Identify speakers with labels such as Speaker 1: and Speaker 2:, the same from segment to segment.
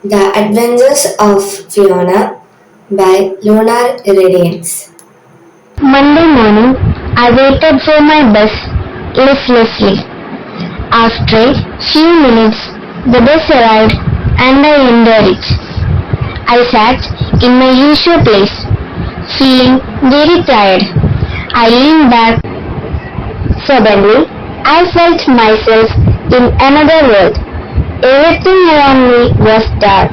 Speaker 1: The Adventures of Fiona by Lunar Irradiance.
Speaker 2: Monday morning, I waited for my bus listlessly. After a few minutes, the bus arrived and I entered it. I sat in my usual place, feeling very tired. I leaned back. Suddenly, I felt myself in another world. Everything around me was dark.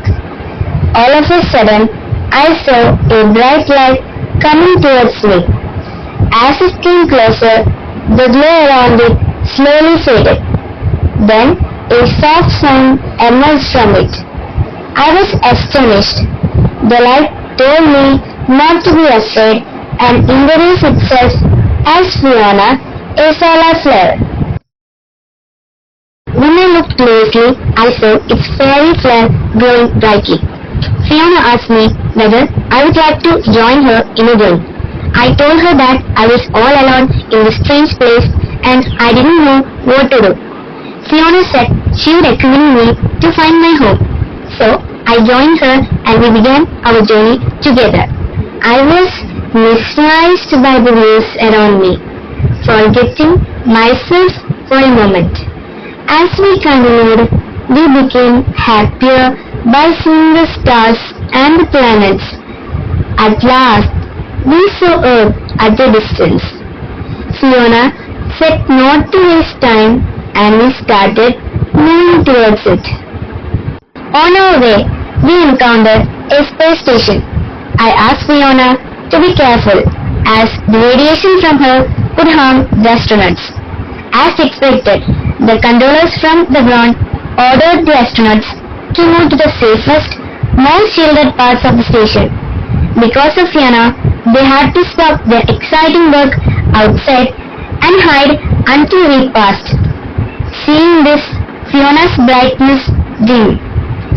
Speaker 2: All of a sudden, I saw a bright light coming towards me. As it came closer, the glow around it slowly faded. Then, a soft sound emerged from it. I was astonished. The light told me not to be afraid and introduced itself as Fiona, a solar flare. When I looked closely, I saw its fairy flare glowing brightly. Fiona asked me whether I would like to join her in a game. I told her that I was all alone in this strange place and I didn't know what to do. Fiona said she would accompany me to find my home. So I joined her and we began our journey together. I was mesmerized by the views around me, forgetting myself for a moment. As we continued, we became happier by seeing the stars and the planets. At last, we saw Earth at a distance. Fiona said not to waste time and we started moving towards it. On our way, we encountered a space station. I asked Fiona to be careful as the radiation from her could harm the astronauts. As expected, the controllers from the ground ordered the astronauts to move to the safest, more shielded parts of the station. Because of Fiona, they had to stop their exciting work outside and hide until we passed. Seeing this, Fiona's brightness dimmed.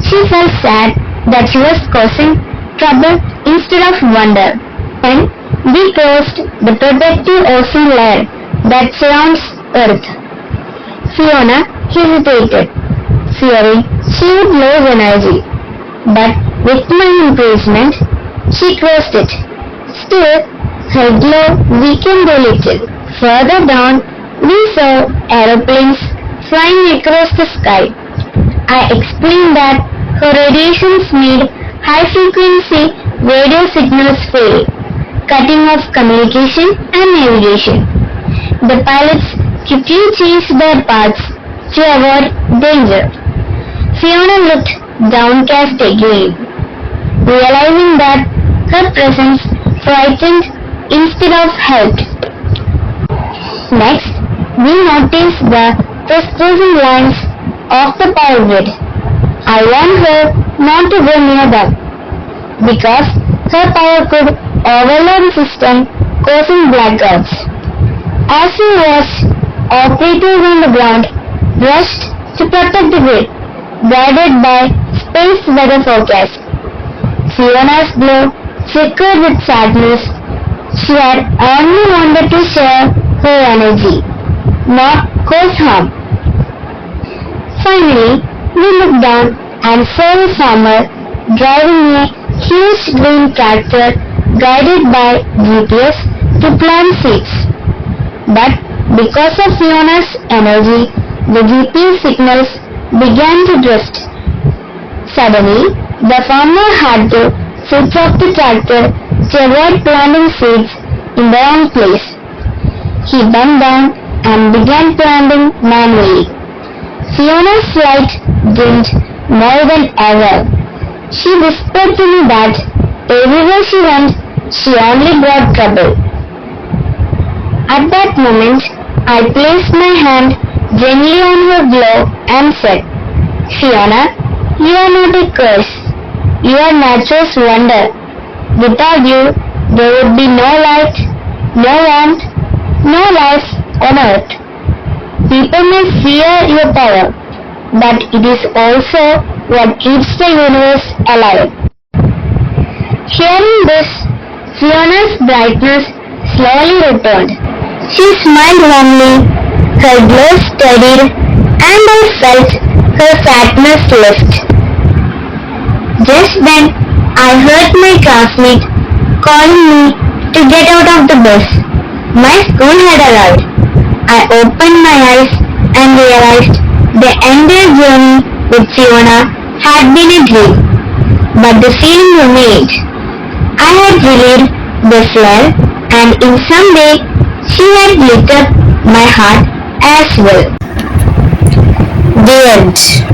Speaker 2: She felt sad that she was causing trouble instead of wonder. Then we crossed the protective ozone layer that surrounds Earth. Fiona hesitated, fearing she would lose energy. But with my encouragement, she crossed it. Still, her glow weakened a little. Further down, we saw aeroplanes flying across the sky. I explained that her radiations made high-frequency radio signals fail, cutting off communication and navigation. The pilots quickly changed their paths to avoid danger. Fiona looked downcast again, realizing that her presence frightened instead of helped. Next, we noticed the trespassing lines of the power grid. I warned her not to go near them because her power could overload the system, causing blackouts. As we watched, operators on the ground rushed to protect the grid, guided by space weather forecast. Fiona's glow flickered with sadness. She had only wanted to share her energy, not cause harm. Finally, we looked down and saw a farmer driving a huge green tractor guided by GPS to plant seeds. But because of Fiona's energy, the GPS signals began to drift. Suddenly, the farmer had to switch off the tractor to avoid planting seeds in the wrong place. He bent down and began planting manually. Fiona's light dimmed more than ever. She whispered to me that everywhere she went, she only brought trouble. At that moment, I placed my hand gently on her glow and said, Fiona, you are not a curse. You are nature's wonder. Without you, there would be no light, no warmth, no life on earth. People may fear your power, but it is also what keeps the universe alive. Hearing this, Fiona's brightness slowly returned. She smiled warmly, her glow steadied, and I felt her sadness lift. Just then, I heard my classmate calling me to get out of the bus. My school had arrived. I opened my eyes and realized the entire journey with Fiona had been a dream. But the feeling remained. I had relieved the flare, and in some way she had lit up my heart as well.
Speaker 1: The end.